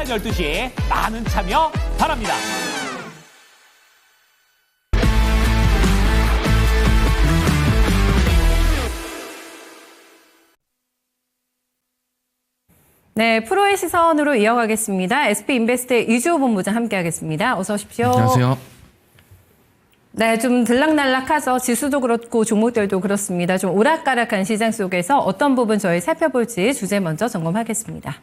12시 많은 참여 바랍니다. 네, 프로의 시선으로 이어가겠습니다. SP인베스트의 이주호 본부장 함께하겠습니다. 어서 오십시오. 안녕하세요. 네, 좀 들락날락하죠. 지수도 그렇고 종목들도 그렇습니다. 좀 오락가락한 시장 속에서 어떤 부분 저희 살펴볼지 주제 먼저 점검하겠습니다.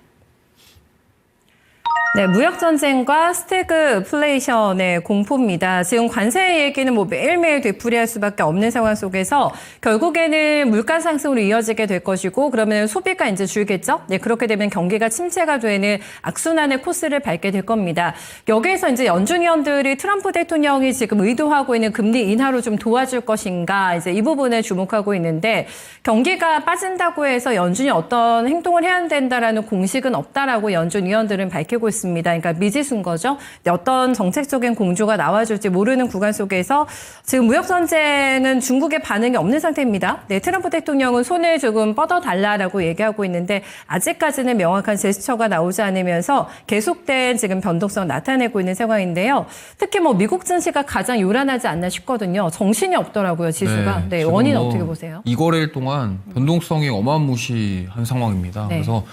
네, 무역전쟁과 스태그플레이션의 공포입니다. 지금 관세 얘기는 뭐 매일매일 되풀이할 수밖에 없는 상황 속에서 결국에는 물가 상승으로 이어지게 될 것이고 그러면 소비가 이제 줄겠죠? 네, 그렇게 되면 경기가 침체가 되는 악순환의 코스를 밟게 될 겁니다. 여기에서 이제 연준 위원들이 트럼프 대통령이 지금 의도하고 있는 금리 인하로 좀 도와줄 것인가 이제 이 부분에 주목하고 있는데 경기가 빠진다고 해서 연준이 어떤 행동을 해야 된다라는 공식은 없다라고 연준 위원들은 밝히고 있습니다. 그러니까 미지수인 거죠. 어떤 정책적인 공조가 나와줄지 모르는 구간 속에서 지금 무역전쟁은 중국의 반응이 없는 상태입니다. 네, 트럼프 대통령은 손을 조금 뻗어달라라고 얘기하고 있는데 아직까지는 명확한 제스처가 나오지 않으면서 계속된 지금 변동성 나타내고 있는 상황인데요. 특히 뭐 미국 증시가 가장 요란하지 않나 싶거든요. 정신이 없더라고요, 지수가. 네, 원인 어떻게 보세요? 2거래일 동안 변동성이 어마무시한 상황입니다. 네. 그래서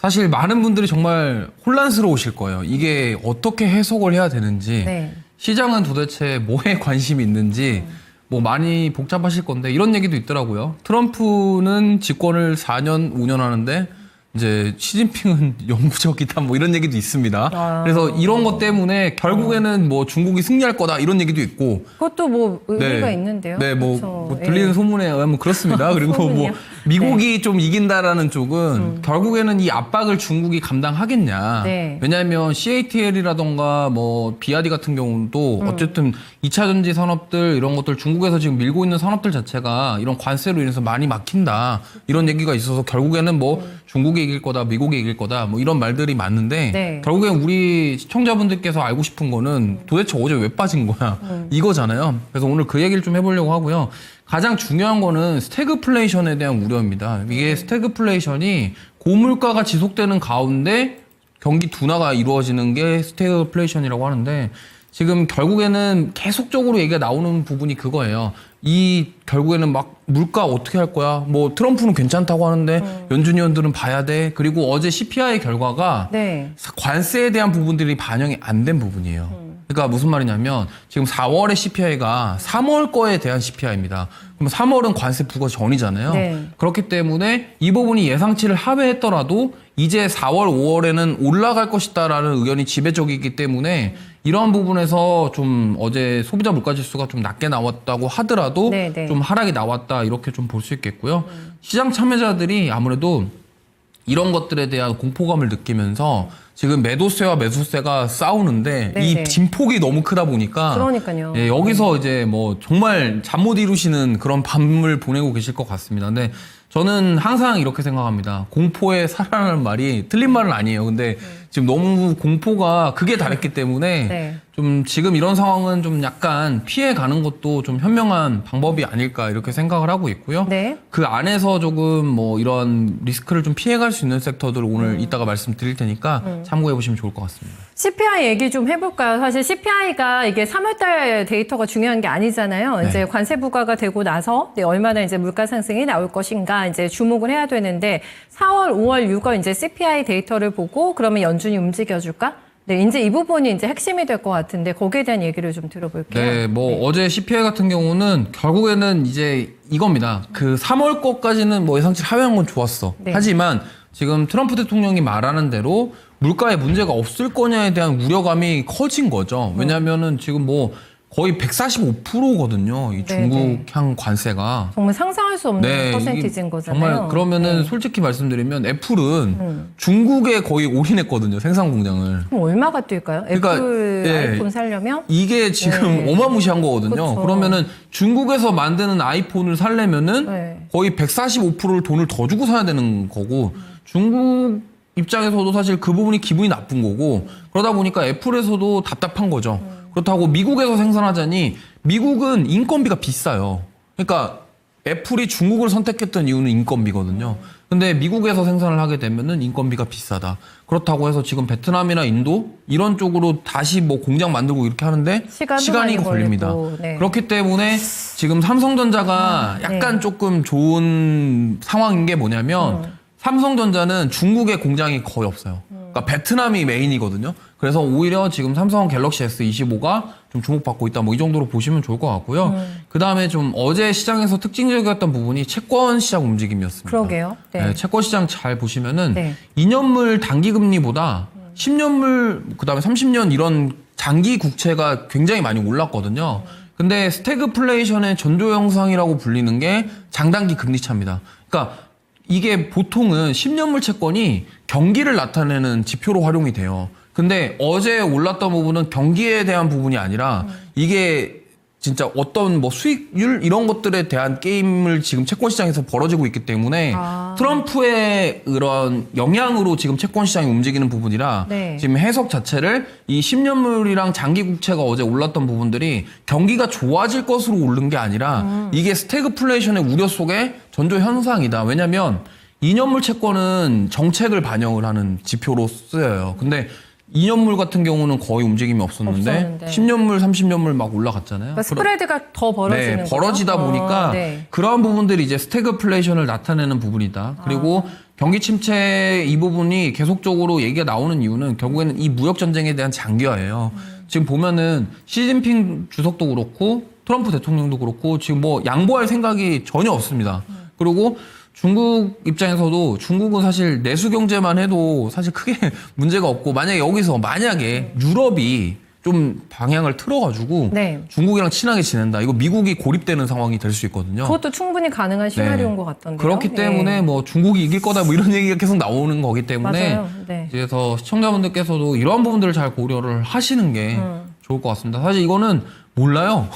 사실 많은 분들이 정말 혼란스러우실 거예요. 이게 어떻게 해석을 해야 되는지, 네. 시장은 도대체 뭐에 관심이 있는지 뭐 많이 복잡하실 건데 이런 얘기도 있더라고요. 트럼프는 집권을 4년, 5년 하는데 이제 시진핑은 영구적이다 뭐 이런 얘기도 있습니다. 그래서 이런 것 때문에 결국에는 뭐 중국이 승리할 거다 이런 얘기도 있고 그것도 뭐 의미가 있는데요. 네, 뭐, 그렇죠. 들리는 소문에 의하면 그렇습니다. 그리고 뭐 소문이요? 미국이 좀 이긴다라는 쪽은 결국에는 이 압박을 중국이 감당하겠냐. 네. 왜냐하면 CATL이라던가 뭐 비아디 같은 경우도 어쨌든 2차 전지 산업들 이런 것들 중국에서 지금 밀고 있는 산업들 자체가 이런 관세로 인해서 많이 막힌다. 이런 얘기가 있어서 결국에는 뭐 중국이 이길 거다, 미국이 이길 거다, 뭐 이런 말들이 많은데 네. 결국엔 우리 시청자분들께서 알고 싶은 거는 도대체 어제 왜 빠진 거야? 이거잖아요. 그래서 오늘 그 얘기를 좀 해보려고 하고요. 가장 중요한 거는 스태그플레이션에 대한 우려입니다. 이게 스태그플레이션이 고물가가 지속되는 가운데 경기 둔화가 이루어지는 게 스태그플레이션이라고 하는데 지금 결국에는 계속적으로 얘기가 나오는 부분이 그거예요. 이 결국에는 막 물가 어떻게 할 거야? 뭐 트럼프는 괜찮다고 하는데 연준 위원들은 봐야 돼. 그리고 어제 CPI 결과가 네. 관세에 대한 부분들이 반영이 안 된 부분이에요. 그러니까 무슨 말이냐면 지금 4월의 CPI가 3월 거에 대한 CPI입니다. 그럼 3월은 관세 부과 전이잖아요. 네. 그렇기 때문에 이 부분이 예상치를 하회했더라도 이제 4월, 5월에는 올라갈 것이다라는 의견이 지배적이기 때문에 이러한 부분에서 좀 어제 소비자 물가지수가 좀 낮게 나왔다고 하더라도 네, 네. 좀 하락이 나왔다 이렇게 좀 볼 수 있겠고요. 시장 참여자들이 아무래도 이런 것들에 대한 공포감을 느끼면서 지금 매도세와 매수세가 싸우는데 네네. 이 진폭이 너무 크다 보니까 그러니까요. 예, 여기서 이제 뭐 정말 잠 못 이루시는 그런 밤을 보내고 계실 것 같습니다. 근데 저는 항상 이렇게 생각합니다. 공포에 살아나는 말이 틀린 말은 아니에요. 근데 지금 너무 공포가 극에 달했기 때문에 네. 좀 지금 이런 상황은 좀 약간 피해 가는 것도 좀 현명한 방법이 아닐까 이렇게 생각을 하고 있고요. 네. 그 안에서 조금 뭐 이런 리스크를 좀 피해갈 수 있는 섹터들을 오늘 이따가 말씀드릴 테니까 참고해 보시면 좋을 것 같습니다. CPI 얘기 좀 해볼까요? 사실 CPI가 이게 3월달 데이터가 중요한 게 아니잖아요. 네. 이제 관세 부과가 되고 나서 얼마나 이제 물가 상승이 나올 것인가 이제 주목을 해야 되는데 4월, 5월, 6월 이제 CPI 데이터를 보고 그러면 연준이 움직여줄까? 네, 이제 이 부분이 이제 핵심이 될 것 같은데 거기에 대한 얘기를 좀 들어볼게요. 네, 뭐 어제 CPI 같은 경우는 결국에는 이제 이겁니다. 그 3월 거까지는 뭐 예상치 하회한 건 좋았어. 네. 하지만 지금 트럼프 대통령이 말하는 대로 물가에 문제가 없을 거냐에 대한 우려감이 커진 거죠. 왜냐하면은 지금 뭐 거의 145%거든요. 이 중국향 관세가. 정말 상상할 수 없는 네, 퍼센티지인 이게 거잖아요. 정말 그러면은 네. 솔직히 말씀드리면 애플은 중국에 거의 올인했거든요. 생산 공장을. 그럼 얼마가 뛸까요? 그러니까, 애플 예. 아이폰 살려면? 이게 지금 네. 어마무시한 거거든요. 그쵸. 그러면은 중국에서 만드는 아이폰을 살려면은 네. 거의 145%를 돈을 더 주고 사야 되는 거고 중국 입장에서도 사실 그 부분이 기분이 나쁜 거고 그러다 보니까 애플에서도 답답한 거죠. 그렇다고 미국에서 생산하자니 미국은 인건비가 비싸요. 그러니까 애플이 중국을 선택했던 이유는 인건비거든요. 근데 미국에서 생산을 하게 되면은 인건비가 비싸다. 그렇다고 해서 지금 베트남이나 인도 이런 쪽으로 다시 뭐 공장 만들고 이렇게 하는데 시간이 많이 걸립니다. 걸리고, 네. 그렇기 때문에 지금 삼성전자가 약간 네. 조금 좋은 상황인 게 뭐냐면 삼성전자는 중국에 공장이 거의 없어요. 그러니까 베트남이 메인이거든요. 그래서 오히려 지금 삼성 갤럭시 S25가 좀 주목받고 있다. 뭐 이 정도로 보시면 좋을 것 같고요. 그 다음에 좀 어제 시장에서 특징적이었던 부분이 채권 시장 움직임이었습니다. 그러게요. 네. 네, 채권 시장 잘 보시면은 네. 2년물 단기 금리보다 10년물 그다음에 30년 이런 장기 국채가 굉장히 많이 올랐거든요. 근데 스태그플레이션의 전조 현상이라고 불리는 게 장단기 금리 차입니다. 그러니까 이게 보통은 10년물 채권이 경기를 나타내는 지표로 활용이 돼요. 근데 어제 올랐던 부분은 경기에 대한 부분이 아니라 이게 진짜 어떤 뭐 수익률 이런 것들에 대한 게임을 지금 채권 시장에서 벌어지고 있기 때문에 트럼프의 그런 영향으로 지금 채권 시장이 움직이는 부분이라 네. 지금 해석 자체를 이 10년물이랑 장기 국채가 어제 올랐던 부분들이 경기가 좋아질 것으로 오른 게 아니라 이게 스태그플레이션의 우려 속에 전조 현상이다. 왜냐면 2년물 채권은 정책을 반영을 하는 지표로 쓰여요. 근데 2년물 같은 경우는 거의 움직임이 없었는데 10년물, 30년물 막 올라갔잖아요. 그러니까 스프레드가 더 벌어지는 네, 거죠? 벌어지다 보니까 네. 그러한 부분들이 이제 스태그플레이션을 나타내는 부분이다. 그리고 경기 침체 이 부분이 계속적으로 얘기가 나오는 이유는 결국에는 이 무역 전쟁에 대한 장기화예요. 지금 보면은 시진핑 주석도 그렇고 트럼프 대통령도 그렇고 지금 뭐 양보할 생각이 전혀 없습니다. 그리고 중국 입장에서도 중국은 사실 내수 경제만 해도 사실 크게 문제가 없고 만약에 유럽이 좀 방향을 틀어가지고 네. 중국이랑 친하게 지낸다. 이거 미국이 고립되는 상황이 될 수 있거든요. 그것도 충분히 가능한 시나리오인 것 같던데요. 그렇기 때문에 네. 뭐 중국이 이길 거다 뭐 이런 얘기가 계속 나오는 거기 때문에 맞아요. 네. 그래서 시청자분들께서도 이러한 부분들을 잘 고려를 하시는 게 좋을 것 같습니다. 사실 이거는 몰라요.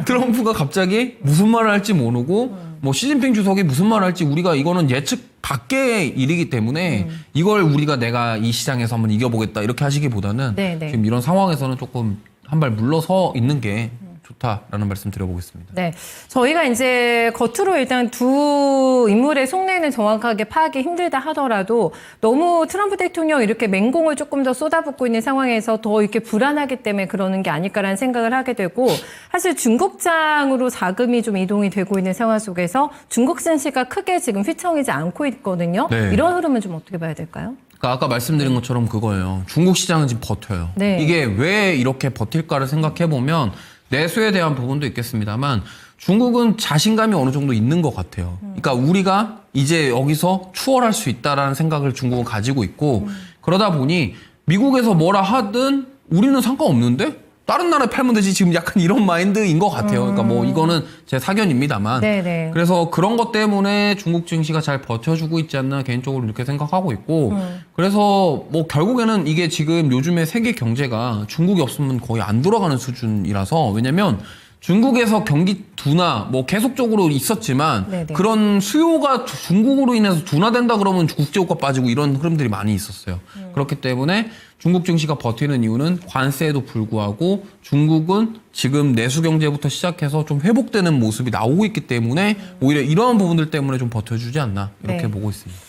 트럼프가 갑자기 무슨 말을 할지 모르고 뭐 시진핑 주석이 무슨 말을 할지 우리가 이거는 예측 밖의 일이기 때문에 이걸 우리가 내가 이 시장에서 한번 이겨보겠다 이렇게 하시기보다는 네, 네. 지금 이런 상황에서는 조금 한 발 물러서 있는 게 좋다라는 말씀 드려보겠습니다. 네. 저희가 이제 겉으로 일단 두 인물의 속내는 정확하게 파악이 힘들다 하더라도 너무 트럼프 대통령 이렇게 맹공을 조금 더 쏟아붓고 있는 상황에서 더 이렇게 불안하기 때문에 그러는 게 아닐까라는 생각을 하게 되고 사실 중국장으로 자금이 좀 이동이 되고 있는 상황 속에서 중국 증시가 크게 지금 휘청이지 않고 있거든요. 네. 이런 흐름은 좀 어떻게 봐야 될까요? 그러니까 아까 말씀드린 것처럼 그거예요. 중국 시장은 지금 버텨요. 네. 이게 왜 이렇게 버틸까를 생각해 보면 내수에 대한 부분도 있겠습니다만 중국은 자신감이 어느 정도 있는 것 같아요. 그러니까 우리가 이제 여기서 추월할 수 있다라는 생각을 중국은 가지고 있고 그러다 보니 미국에서 뭐라 하든 우리는 상관없는데 다른 나라에 팔면 되지 지금 약간 이런 마인드인 것 같아요. 그러니까 뭐 이거는 제 사견입니다만. 네네. 그래서 그런 것 때문에 중국 증시가 잘 버텨주고 있지 않나 개인적으로 이렇게 생각하고 있고 그래서 뭐 결국에는 이게 지금 요즘에 세계 경제가 중국이 없으면 거의 안 돌아가는 수준이라서 왜냐면 중국에서 경기 둔화 뭐 계속적으로 있었지만 네네. 그런 수요가 중국으로 인해서 둔화된다 그러면 국제유가 빠지고 이런 흐름들이 많이 있었어요. 그렇기 때문에 중국 증시가 버티는 이유는 관세에도 불구하고 중국은 지금 내수 경제부터 시작해서 좀 회복되는 모습이 나오고 있기 때문에 오히려 이러한 부분들 때문에 좀 버텨주지 않나 이렇게 네. 보고 있습니다.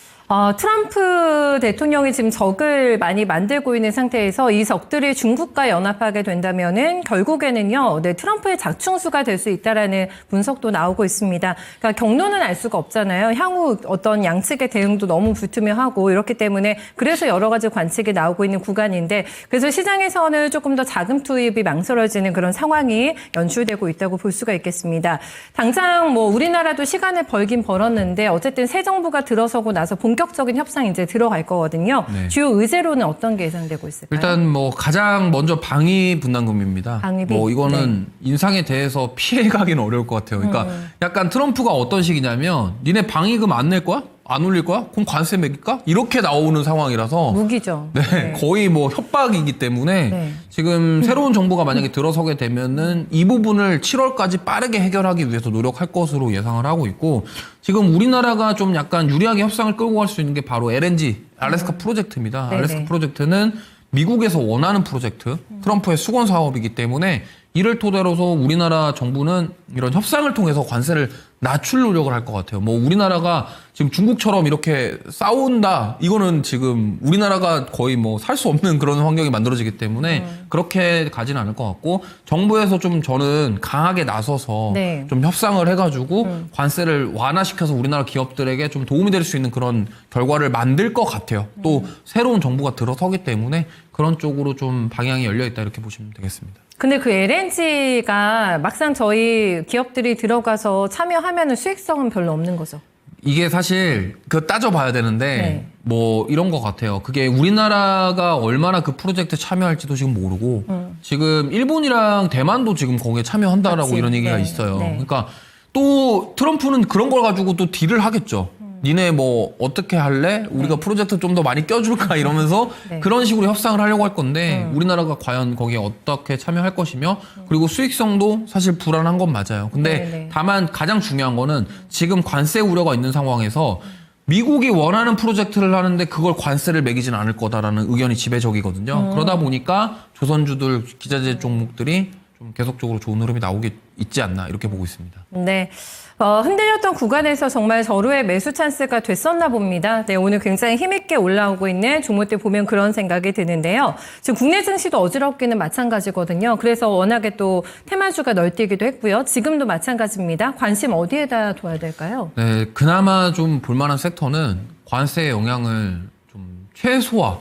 트럼프 대통령이 지금 적을 많이 만들고 있는 상태에서 이 적들이 중국과 연합하게 된다면은 결국에는요, 네, 트럼프의 작충수가 될 수 있다라는 분석도 나오고 있습니다. 그러니까 경로는 알 수가 없잖아요. 향후 어떤 양측의 대응도 너무 불투명하고 이렇기 때문에 그래서 여러 가지 관측이 나오고 있는 구간인데 그래서 시장에서는 조금 더 자금 투입이 망설여지는 그런 상황이 연출되고 있다고 볼 수가 있겠습니다. 당장 뭐 우리나라도 시간을 벌긴 벌었는데 어쨌든 새 정부가 들어서고 나서 본격적인 협상이 이제 들어갈 거거든요. 네. 주요 의제로는 어떤 게 예상되고 있을까요? 일단 뭐 가장 먼저 방위 분담금입니다. 방위비? 뭐 이거는 인상에 대해서 피해가기는 어려울 것 같아요. 그러니까 약간 트럼프가 어떤 식이냐면 니네 방위금 안 낼 거야? 안 올릴 거야? 그럼 관세 매길까? 이렇게 나오는 상황이라서 무기죠. 네, 거의 뭐 협박이기 때문에 네. 지금 새로운 정부가 만약에 들어서게 되면은 이 부분을 7월까지 빠르게 해결하기 위해서 노력할 것으로 예상을 하고 있고 지금 우리나라가 좀 약간 유리하게 협상을 끌고 갈 수 있는 게 바로 LNG 알래스카 프로젝트입니다. 네네. 알래스카 프로젝트는 미국에서 원하는 프로젝트, 트럼프의 수건 사업이기 때문에 이를 토대로서 우리나라 정부는 이런 협상을 통해서 관세를 낮출 노력을 할 것 같아요. 뭐 우리나라가 지금 중국처럼 이렇게 싸운다, 이거는 지금 우리나라가 거의 뭐 살 수 없는 그런 환경이 만들어지기 때문에 그렇게 가지는 않을 것 같고, 정부에서 좀 저는 강하게 나서서 네. 좀 협상을 해가지고 관세를 완화시켜서 우리나라 기업들에게 좀 도움이 될 수 있는 그런 결과를 만들 것 같아요. 또 새로운 정부가 들어서기 때문에 그런 쪽으로 좀 방향이 열려 있다, 이렇게 보시면 되겠습니다. 근데 그 LNG가 막상 저희 기업들이 들어가서 참여하면 수익성은 별로 없는 거죠. 이게 사실 그 따져봐야 되는데 네. 뭐 이런 것 같아요. 그게 우리나라가 얼마나 그 프로젝트 참여할지도 지금 모르고 지금 일본이랑 대만도 지금 거기에 참여한다라고 같이. 이런 얘기가 네. 있어요. 네. 그러니까 또 트럼프는 그런 걸 가지고 또 딜을 하겠죠. 니네 뭐 어떻게 할래? 우리가 프로젝트 좀 더 많이 껴줄까? 이러면서 네. 그런 식으로 협상을 하려고 할 건데 우리나라가 과연 거기에 어떻게 참여할 것이며, 그리고 수익성도 사실 불안한 건 맞아요. 근데 네네. 다만 가장 중요한 거는 지금 관세 우려가 있는 상황에서 미국이 원하는 프로젝트를 하는데 그걸 관세를 매기진 않을 거다라는 의견이 지배적이거든요. 그러다 보니까 조선주들 기자재 종목들이 좀 계속적으로 좋은 흐름이 나오게 있지 않나, 이렇게 보고 있습니다. 네. 흔들렸던 구간에서 정말 절호의 매수 찬스가 됐었나 봅니다. 네, 오늘 굉장히 힘있게 올라오고 있는 종목들 보면 그런 생각이 드는데요. 지금 국내 증시도 어지럽기는 마찬가지거든요. 그래서 워낙에 또 테마주가 널뛰기도 했고요. 지금도 마찬가지입니다. 관심 어디에다 둬야 될까요? 네, 그나마 좀 볼만한 섹터는 관세의 영향을 좀 최소화,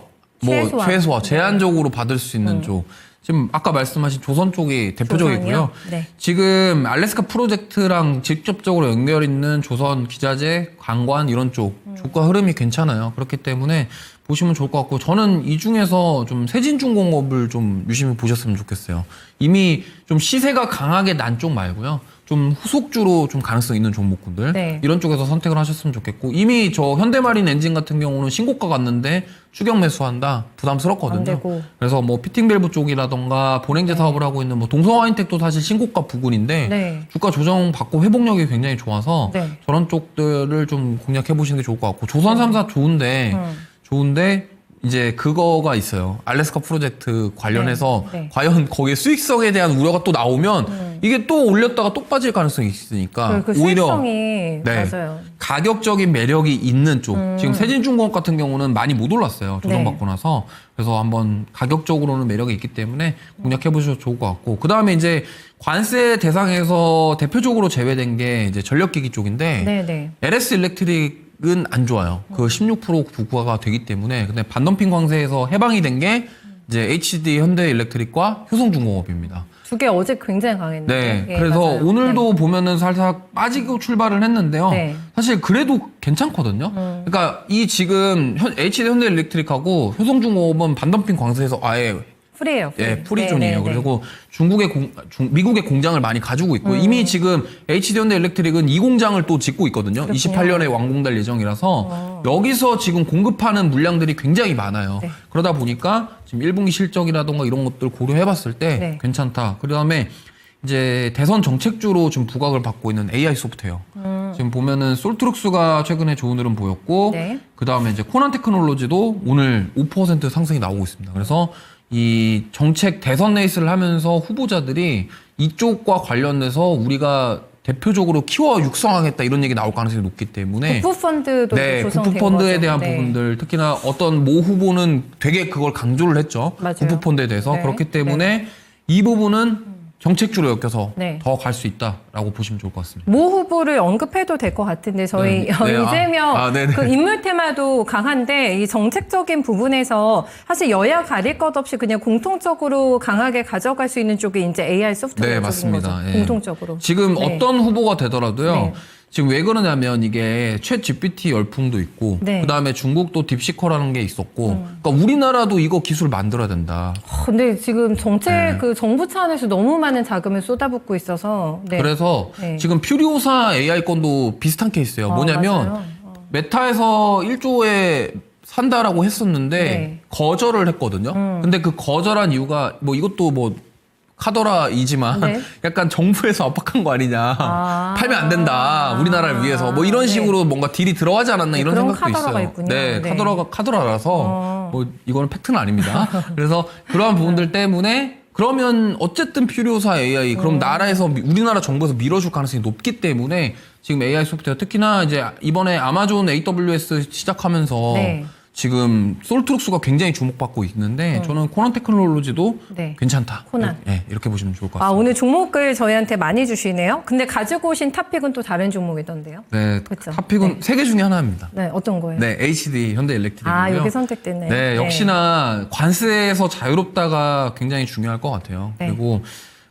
제한적으로 받을 수 있는 쪽. 지금 아까 말씀하신 조선 쪽이 대표적이고요. 조선이요? 네. 지금 알래스카 프로젝트랑 직접적으로 연결 있는 조선 기자재, 관관 이런 쪽 주가 흐름이 괜찮아요. 그렇기 때문에 보시면 좋을 것 같고, 저는 이 중에서 좀 세진중공업을 좀 유심히 보셨으면 좋겠어요. 이미 좀 시세가 강하게 난 쪽 말고요. 좀 후속주로 좀 가능성 있는 종목군들, 네. 이런 쪽에서 선택을 하셨으면 좋겠고, 이미 저 현대마린 엔진 같은 경우는 신고가 갔는데 추격 매수한다, 부담스럽거든요. 안 되고. 그래서 뭐 피팅밸브 쪽이라던가 본행제 사업을 하고 있는 뭐 동성화인텍도 사실 신고가 부근인데 네. 주가 조정 받고 회복력이 굉장히 좋아서 네. 저런 쪽들을 좀 공략해 보시는 게 좋을 것 같고, 조선 3사 좋은데 이제 그거가 있어요. 알래스카 프로젝트 관련해서 네. 과연 거기에 수익성에 대한 우려가 또 나오면 이게 또 올렸다가 또 빠질 가능성이 있으니까 그 오히려 수익성이 맞아요. 가격적인 매력이 있는 쪽. 지금 세진중공업 같은 경우는 많이 못 올랐어요. 조정받고 네. 나서. 그래서 한번 가격적으로는 매력이 있기 때문에 공략해 보셔도 좋을 것 같고, 그 다음에 이제 관세 대상에서 대표적으로 제외된 게 이제 전력기기 쪽인데 네네. LS 일렉트릭은 안 좋아요. 그 16% 부과가 되기 때문에. 근데 반덤핑 관세에서 해방이 된 게 이제 HD 현대일렉트릭과 효성중공업입니다. 두 개 어제 굉장히 강했는데. 네, 예, 그래서 맞아요. 오늘도 보면은 살짝 빠지고 출발을 했는데요. 네. 사실 그래도 괜찮거든요. 그러니까 이 지금 HD 현대일렉트릭하고 효성중공업은 반덤핑 관세에서 아예 프리예요. 예, 프리존이에요. 네, 네, 네. 그리고 미국의 공장을 많이 가지고 있고, 이미 지금 HD현대일렉트릭은 이 공장을 또 짓고 있거든요. 28년에 완공될 예정이라서 여기서 지금 공급하는 물량들이 굉장히 많아요. 네. 그러다 보니까 지금 1분기 실적이라던가 이런 것들 고려해봤을 때 네. 괜찮다. 그다음에 이제 대선 정책주로 좀 부각을 받고 있는 AI 소프트웨어. 지금 보면은 솔트룩스가 최근에 좋은 흐름 보였고, 네. 그다음에 이제 코난 테크놀로지도 오늘 5% 상승이 나오고 있습니다. 그래서 이 정책 대선 레이스를 하면서 후보자들이 이쪽과 관련돼서 우리가 대표적으로 키워 육성하겠다 이런 얘기 나올 가능성이 높기 때문에, 국부펀드도 네, 조성된 국부펀드에 거죠. 대한 네. 부분들, 특히나 어떤 모 후보는 되게 그걸 강조를 했죠. 맞아요. 국부펀드에 대해서. 네. 그렇기 때문에 이 부분은 정책주로 엮여서 네. 더 갈 수 있다라고 보시면 좋을 것 같습니다. 모 후보를 언급해도 될 것 같은데 저희 네. 네. 이재명 네네. 그 인물 테마도 강한데 이 정책적인 부분에서 사실 여야 가릴 것 없이 그냥 공통적으로 강하게 가져갈 수 있는 쪽이 이제 AI 소프트웨어 네, 쪽인 맞습니다. 거죠. 예. 공통적으로. 지금 네. 어떤 후보가 되더라도요. 네. 지금 왜 그러냐면 이게 챗 GPT 열풍도 있고, 네. 그다음에 중국도 딥시커라는 게 있었고, 그러니까 우리나라도 이거 기술 만들어야 된다. 근데 지금 정책 네. 그 정부 차원에서 너무 많은 자금을 쏟아붓고 있어서 네. 그래서 네. 지금 퓨리오사 AI 건도 비슷한 케이스예요. 뭐냐면 맞아요. 메타에서 1조에 산다라고 했었는데 네. 거절을 했거든요. 근데 그 거절한 이유가 뭐 이것도 뭐 카더라이지만 네. 약간 정부에서 압박한 거 아니냐. 아. 팔면 안 된다. 우리나라를 위해서. 뭐 이런 네. 식으로 뭔가 딜이 들어가지 않았나 네, 이런 그런 생각도 카더라가 있어요. 있군요. 네, 네. 카더라라서 뭐 이거는 팩트는 아닙니다. 그래서 그러한 부분들 때문에 그러면 어쨌든 필요사 AI 그럼 나라에서 우리나라 정부에서 밀어줄 가능성이 높기 때문에 지금 AI 소프트웨어 특히나 이제 이번에 아마존 AWS 시작하면서 네. 지금 솔트룩스가 굉장히 주목받고 있는데 저는 코난 테크놀로지도 네. 괜찮다. 코난. 네, 이렇게 보시면 좋을 것 같습니다. 아, 오늘 종목을 저희한테 많이 주시네요. 근데 가지고 오신 탑픽은 또 다른 종목이던데요. 네, 그쵸? 탑픽은 세 개 중에 하나입니다. 네, 어떤 거예요? 네, HD 현대일렉트릭이고요. 아, 여기 선택됐네요. 네, 역시나 관세에서 자유롭다가 굉장히 중요할 것 같아요. 네. 그리고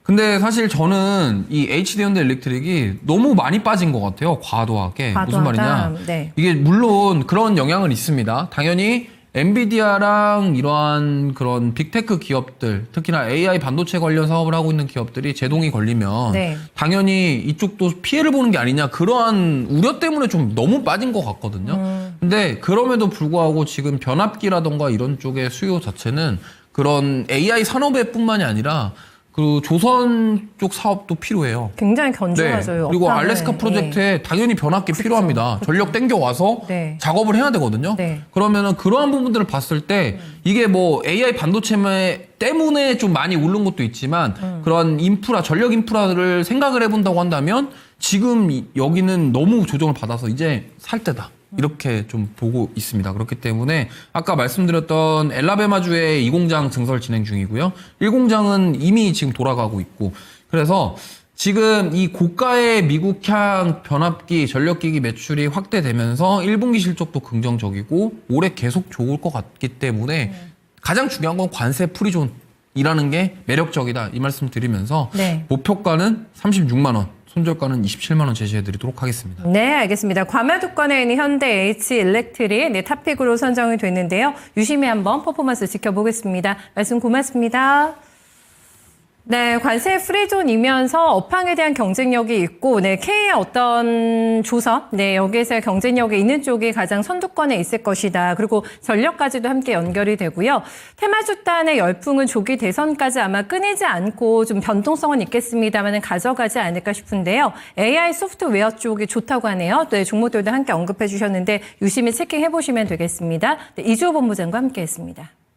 근데 사실 저는 이 HD 현대일렉트릭이 너무 많이 빠진 것 같아요. 과도하게. 무슨 과도하다. 말이냐? 네. 이게 물론 그런 영향은 있습니다. 당연히 엔비디아랑 이러한 그런 빅테크 기업들, 특히나 AI 반도체 관련 사업을 하고 있는 기업들이 제동이 걸리면 네. 당연히 이쪽도 피해를 보는 게 아니냐 그러한 우려 때문에 좀 너무 빠진 것 같거든요. 근데 그럼에도 불구하고 지금 변압기라던가 이런 쪽의 수요 자체는 그런 AI 산업의 뿐만이 아니라 그 조선 쪽 사업도 필요해요. 굉장히 견조하죠. 그리고 업황은. 알래스카 프로젝트에 당연히 변압기 필요합니다. 전력 땡겨 와서 네. 작업을 해야 되거든요. 네. 그러면은 그러한 부분들을 봤을 때 이게 뭐 AI 반도체 때문에 좀 많이 오른 것도 있지만 그런 인프라, 전력 인프라를 생각을 해본다고 한다면 지금 여기는 너무 조정을 받아서 이제 살 때다. 이렇게 좀 보고 있습니다. 그렇기 때문에 아까 말씀드렸던 엘라베마주의 2공장 증설 진행 중이고요. 1공장은 이미 지금 돌아가고 있고 그래서 지금 이 고가의 미국향 변압기 전력기기 매출이 확대되면서 1분기 실적도 긍정적이고 올해 계속 좋을 것 같기 때문에 가장 중요한 건 관세 프리존이라는 게 매력적이다 이 말씀 드리면서 네. 목표가는 36만 원. 손절가는 27만 원 제시해드리도록 하겠습니다. 네, 알겠습니다. 과마두권에 있는 현대 H 일렉트릭 네, 탑픽으로 선정이 됐는데요. 유심히 한번 퍼포먼스 지켜보겠습니다. 말씀 고맙습니다. 네, 관세 프리존이면서 업황에 대한 경쟁력이 있고, 네, K의 어떤 조선, 네, 여기에서의 경쟁력이 있는 쪽이 가장 선두권에 있을 것이다. 그리고 전력까지도 함께 연결이 되고요. 테마주단의 열풍은 조기 대선까지 아마 끊이지 않고 좀 변동성은 있겠습니다만 가져가지 않을까 싶은데요. AI 소프트웨어 쪽이 좋다고 하네요. 네, 종목들도 함께 언급해 주셨는데 유심히 체킹해 보시면 되겠습니다. 네, 이주호 본부장과 함께 했습니다.